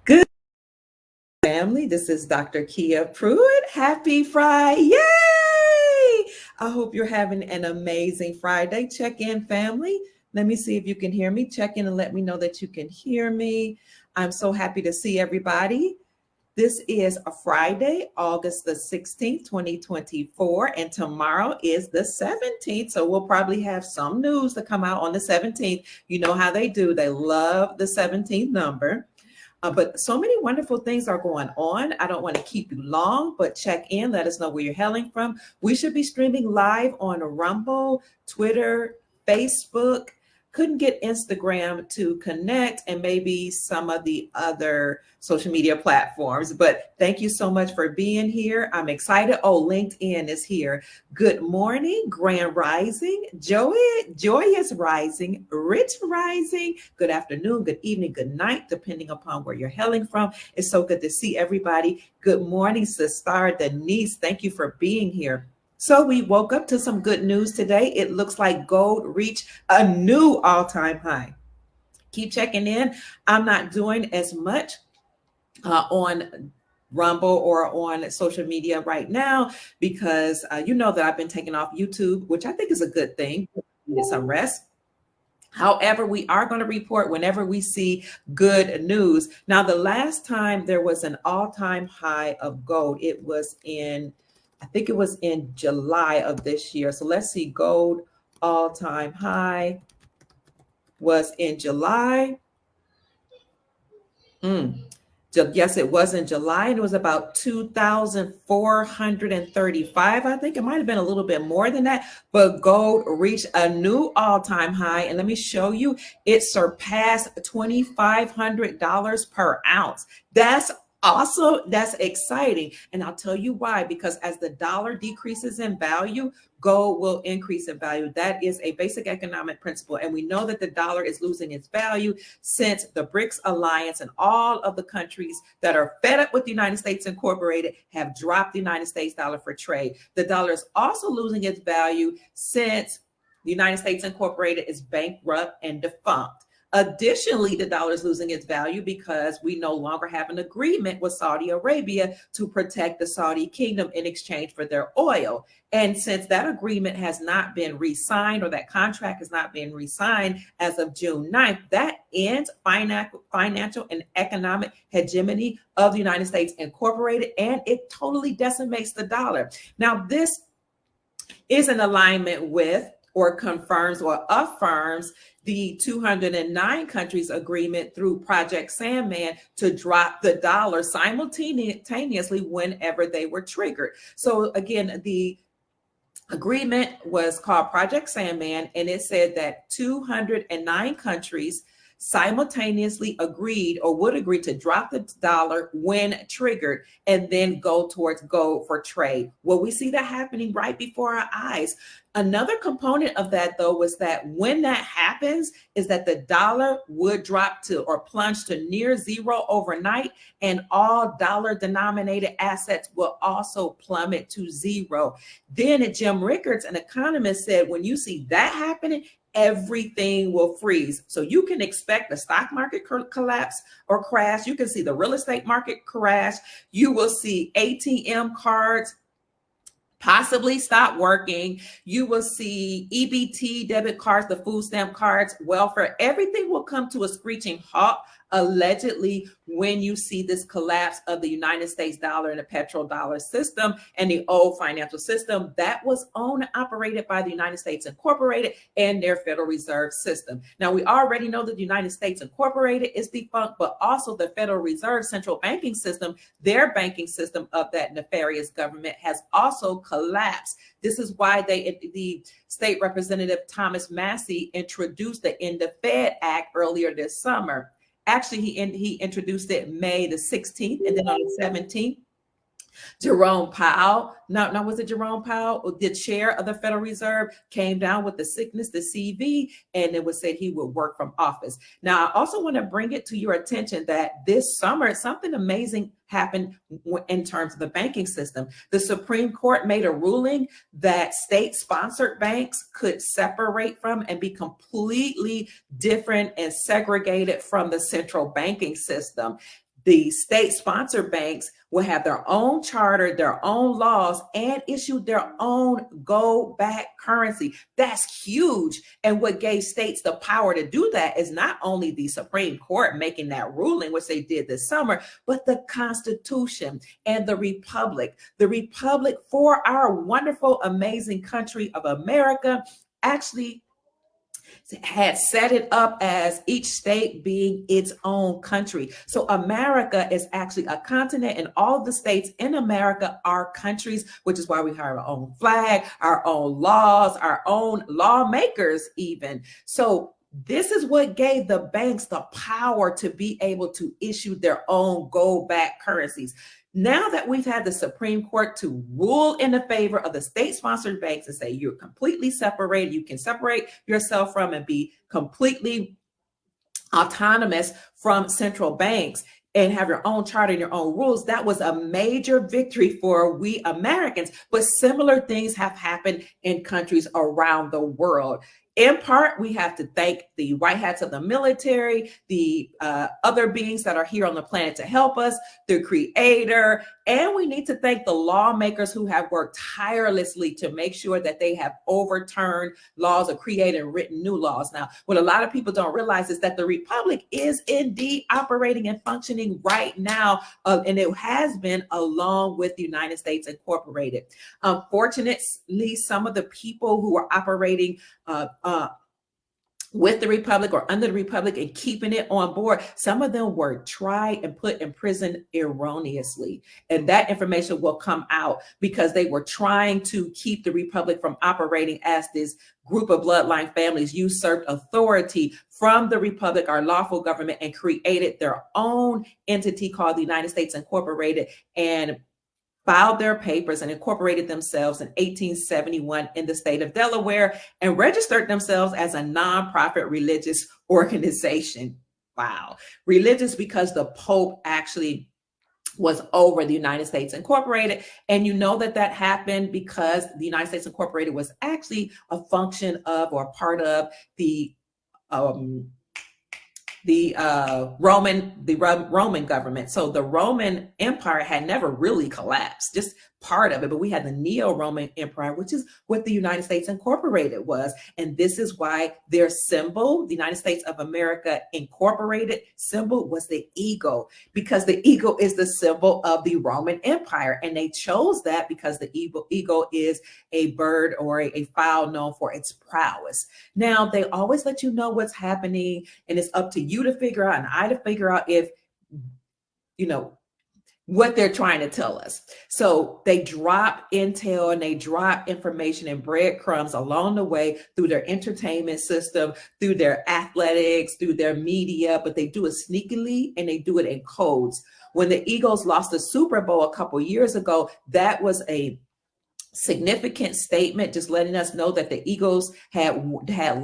Good family. This is Dr. Kia Pruitt. Happy Friday. Yay! I hope you're having an amazing Friday. Check in, family. Let me see if you can hear me. Check in and let me know that you can hear me. I'm so happy to see everybody. This is a Friday, August the 16th, 2024, and tomorrow is the 17th. So we'll probably have some news to come out on the 17th. You know how they do. They love the 17th number. But so many wonderful things are going on. I don't want to keep you long, but check in. Let us know where you're hailing from. We should be streaming live on Rumble, Twitter, Facebook. Couldn't get Instagram to connect and maybe some of the other social media platforms. But thank you so much for being here. I'm excited. Oh, LinkedIn is here. Good morning, Grand Rising, Joyous Rising, Rich Rising. Good afternoon, good evening, good night, depending upon where you're hailing from. It's so good to see everybody. Good morning, Sister Denise. Thank you for being here. So we woke up to some good news today. It looks like gold reached a new all-time high. Keep checking in. I'm not doing as much on Rumble or on social media right now because you know that I've been taking off YouTube, which I think is a good thing. Needed some rest. However, we are going to report whenever we see good news. Now, the last time there was an all-time high of gold, I think it was in July of this year. So let's see, gold all-time high was in July. Yes, it was in July, and it was about 2,435. I think it might have been a little bit more than that, but gold reached a new all-time high. And let me show you, it surpassed $2,500 per ounce. That's awesome. That's exciting. And I'll tell you why, because as the dollar decreases in value, gold will increase in value. That is a basic economic principle. And we know that the dollar is losing its value since the BRICS alliance and all of the countries that are fed up with the United States Incorporated have dropped the United States dollar for trade. The dollar is also losing its value since the United States Incorporated is bankrupt and defunct. Additionally, the dollar is losing its value because we no longer have an agreement with Saudi Arabia to protect the Saudi kingdom in exchange for their oil. And since that agreement has not been re-signed, or that contract has not been re-signed as of June 9th, that ends financial and economic hegemony of the United States Incorporated, and it totally decimates the dollar. Now, this is in alignment with or confirms or affirms the 209 countries agreement through Project Sandman to drop the dollar simultaneously whenever they were triggered. So again, the agreement was called Project Sandman, and it said that 209 countries simultaneously agreed or would agree to drop the dollar when triggered and then go towards gold for trade. Well, we see that happening right before our eyes. Another component of that, though, was that when that happens is that the dollar would drop to or plunge to near zero overnight, and all dollar denominated assets will also plummet to zero. Then Jim Rickards, an economist, said when you see that happening, everything will freeze. So you can expect the stock market collapse or crash. You can see the real estate market crash. You will see ATM cards possibly stop working. You will see EBT debit cards, the food stamp cards, welfare, everything will come to a screeching halt, allegedly, when you see this collapse of the United States dollar and the petrodollar system and the old financial system that was owned and operated by the United States Incorporated and their Federal Reserve System. Now, we already know that the United States Incorporated is defunct, but also the Federal Reserve central banking system, their banking system of that nefarious government, has also collapsed. This is why the State Representative Thomas Massie introduced the End the Fed Act earlier this summer. Actually, he introduced it May the 16th, and then on the 17th, Jerome Powell, now was it Jerome Powell, the chair of the Federal Reserve, came down with the sickness, the CV, and it was said he would work from office. Now, I also want to bring it to your attention that this summer, something amazing happened in terms of the banking system. The Supreme Court made a ruling that state-sponsored banks could separate from and be completely different and segregated from the central banking system. the state-sponsored banks will have their own charter, their own laws, and issue their own gold-backed currency. That's huge. And what gave states the power to do that is not only the Supreme Court making that ruling, which they did this summer, but the Constitution and the Republic. The Republic for our wonderful, amazing country of America actually had set it up as each state being its own country. So America is actually a continent, and all the states in America are countries, which is why we have our own flag, our own laws, our own lawmakers even. So this is what gave the banks the power to be able to issue their own gold-backed currencies. Now that we've had the Supreme Court to rule in the favor of the state-sponsored banks and say you're completely separated, you can separate yourself from and be completely autonomous from central banks and have your own charter and your own rules, that was a major victory for we Americans. But similar things have happened in countries around the world. In part, we have to thank the white hats of the military, the other beings that are here on the planet to help us, the creator, and we need to thank the lawmakers who have worked tirelessly to make sure that they have overturned laws or created and written new laws. Now, what a lot of people don't realize is that the Republic is indeed operating and functioning right now, and it has been along with the United States Incorporated. Unfortunately, some of the people who are operating with the Republic or under the Republic and keeping it on board, some of them were tried and put in prison erroneously. And that information will come out because they were trying to keep the Republic from operating as this group of bloodline families usurped authority from the Republic, our lawful government, and created their own entity called the United States Incorporated and filed their papers and incorporated themselves in 1871 in the state of Delaware and registered themselves as a nonprofit religious organization. Wow. Religious because the Pope actually was over the United States Incorporated. And you know that that happened because the United States Incorporated was actually a function of or part of the Roman government. So the Roman Empire had never really collapsed, just part of it. But we had the Neo-Roman Empire, which is what the United States Incorporated was. And this is why their symbol, the United States of America Incorporated symbol, was the eagle, because the eagle is the symbol of the Roman Empire. And they chose that because the eagle is a bird or a fowl known for its prowess. Now, they always let you know what's happening, and it's up to you to figure out and I to figure out if, you know, what they're trying to tell us. So they drop intel and they drop information and breadcrumbs along the way through their entertainment system, through their athletics, through their media, but they do it sneakily and they do it in codes. When the Eagles lost the Super Bowl a couple years ago, that was a significant statement, just letting us know that the Eagles had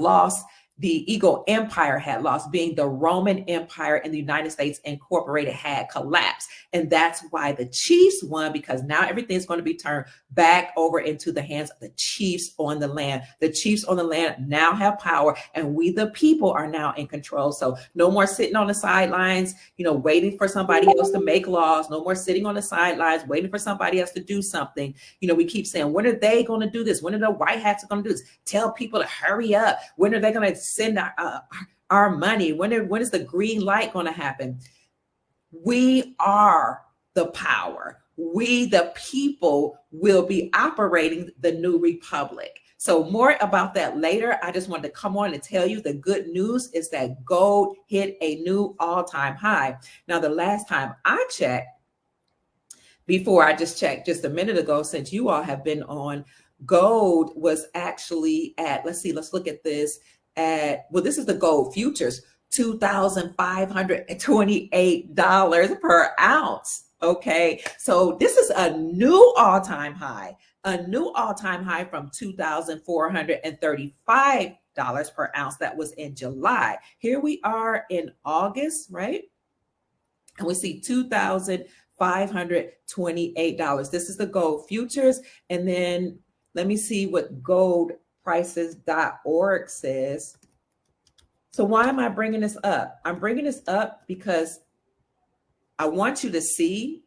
lost. The Eagle Empire had lost, being the Roman Empire and the United States Incorporated had collapsed. And that's why the Chiefs won, because now everything's going to be turned back over into the hands of the chiefs on the land. The chiefs on the land now have power, and we, the people, are now in control. So no more sitting on the sidelines, waiting for somebody else to make laws. No more sitting on the sidelines, waiting for somebody else to do something. We keep saying, when are they going to do this? When are the white hats going to do this? Tell people to hurry up. When are they going to send our money? When is the green light going to happen? We are the power. We, the people, will be operating the new republic. So more about that later. I just wanted to come on and tell you the good news is that gold hit a new all-time high. Now, the last time I checked, before I just checked just a minute ago, since you all have been on, gold was actually at, let's look at this, this is the gold futures, $2,528 per ounce. Okay, so this is a new all-time high from $2,435 per ounce that was in July. Here we are in August, right? And we see $2,528. This is the gold futures. And then let me see what goldprices.org says. So why am I bringing this up? I'm bringing this up because I want you to see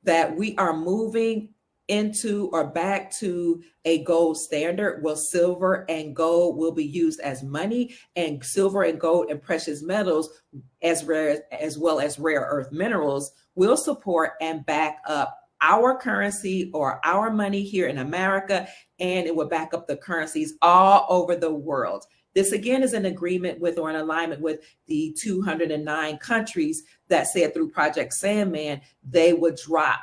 that we are moving into or back to a gold standard. Well, silver and gold will be used as money, and silver and gold and precious metals, as well as rare earth minerals, will support and back up our currency or our money here in America, and it will back up the currencies all over the world. This again is an agreement with or in alignment with the 209 countries that said through Project Sandman they would drop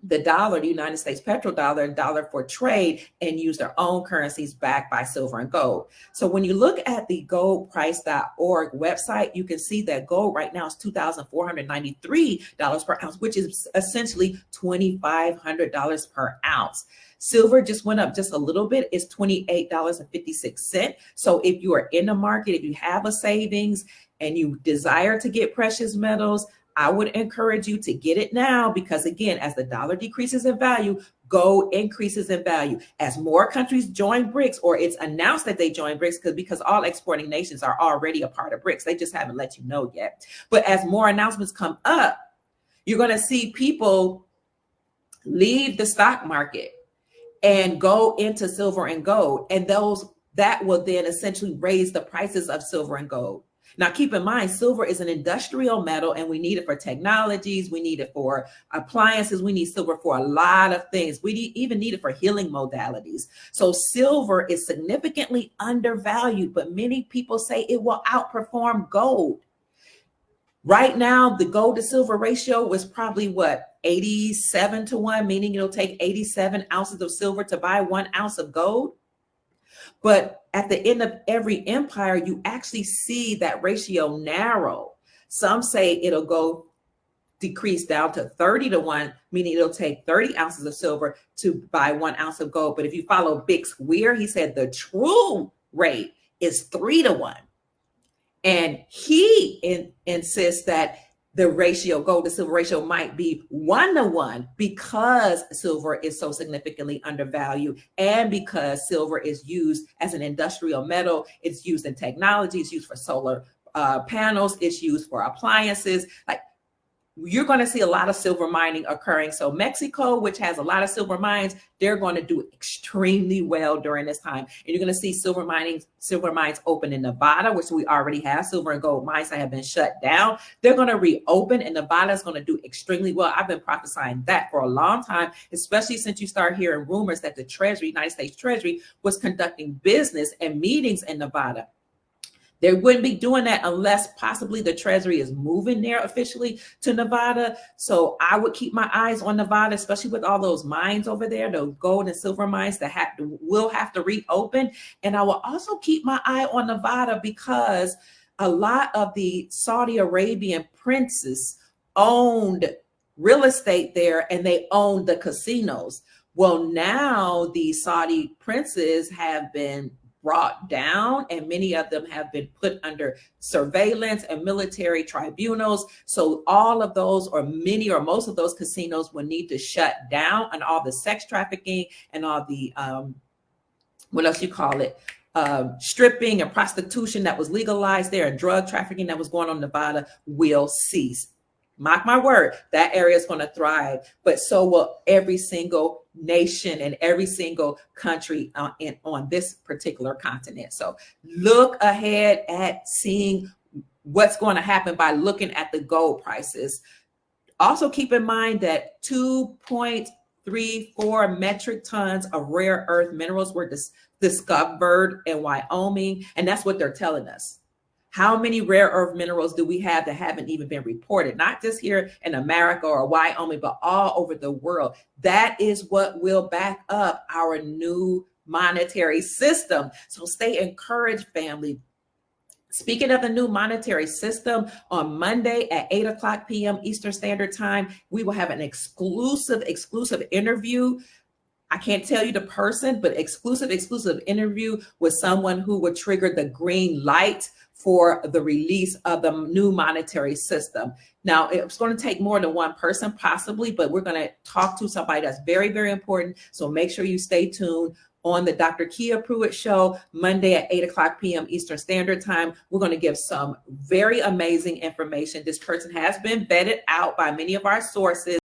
the dollar, the United States petrodollar, and dollar for trade, and use their own currencies backed by silver and gold. So when you look at the goldprice.org website, you can see that gold right now is $2,493 per ounce, which is essentially $2,500 per ounce. Silver just went up just a little bit. It's $28.56. So if you are in the market, if you have a savings and you desire to get precious metals, I would encourage you to get it now, because again, as the dollar decreases in value, gold increases in value. As more countries join BRICS, or it's announced that they join BRICS, because all exporting nations are already a part of BRICS. They just haven't let you know yet. But as more announcements come up, you're going to see people leave the stock market and go into silver and gold. And that will then essentially raise the prices of silver and gold. Now, keep in mind, silver is an industrial metal, and we need it for technologies. We need it for appliances. We need silver for a lot of things. We even need it for healing modalities. So silver is significantly undervalued, but many people say it will outperform gold. Right now, the gold to silver ratio was probably 87 to 1, meaning it'll take 87 ounces of silver to buy 1 ounce of gold. But at the end of every empire, you actually see that ratio narrow. Some say it'll decrease down to 30 to 1, meaning it'll take 30 ounces of silver to buy 1 ounce of gold. But if you follow Bix Weir, he said the true rate is 3 to 1. And he insists that the ratio, gold to silver ratio, might be 1 to 1 because silver is so significantly undervalued, and because silver is used as an industrial metal. It's used in technology. It's used for solar panels. It's used for appliances. Like, you're going to see a lot of silver mining occurring. So Mexico, which has a lot of silver mines, they're going to do extremely well during this time. And you're going to see silver mines open in Nevada, which we already have silver and gold mines that have been shut down. They're going to reopen, and Nevada is going to do extremely well. I've been prophesying that for a long time, especially since you start hearing rumors that the Treasury, United States Treasury, was conducting business and meetings in Nevada. They wouldn't be doing that unless possibly the Treasury is moving there officially to Nevada. So I would keep my eyes on Nevada, especially with all those mines over there, those gold and silver mines that will have to reopen. And I will also keep my eye on Nevada because a lot of the Saudi Arabian princes owned real estate there, and they owned the casinos. Well, now the Saudi princes have been brought down, and many of them have been put under surveillance and military tribunals. So all of those, or many or most of those casinos, will need to shut down, and all the sex trafficking and all the stripping and prostitution that was legalized there, and drug trafficking that was going on in Nevada will cease. Mark my word, that area is going to thrive, but so will every single nation and every single country on this particular continent. So look ahead at seeing what's going to happen by looking at the gold prices. Also keep in mind that 2.34 metric tons of rare earth minerals were discovered in Wyoming, and that's what they're telling us. How many rare earth minerals do we have that haven't even been reported? Not just here in America or Wyoming, but all over the world. That is what will back up our new monetary system. So stay encouraged, family. Speaking of the new monetary system, on Monday at 8:00 p.m. Eastern Standard Time, we will have an exclusive interview. I can't tell you the person, but exclusive interview with someone who would trigger the green light for the release of the new monetary system. Now, it's going to take more than one person possibly, but we're going to talk to somebody that's very, very important. So make sure you stay tuned on the Dr. Kia Pruitt Show, Monday at 8 o'clock p.m. Eastern Standard Time. We're going to give some very amazing information. This person has been vetted out by many of our sources.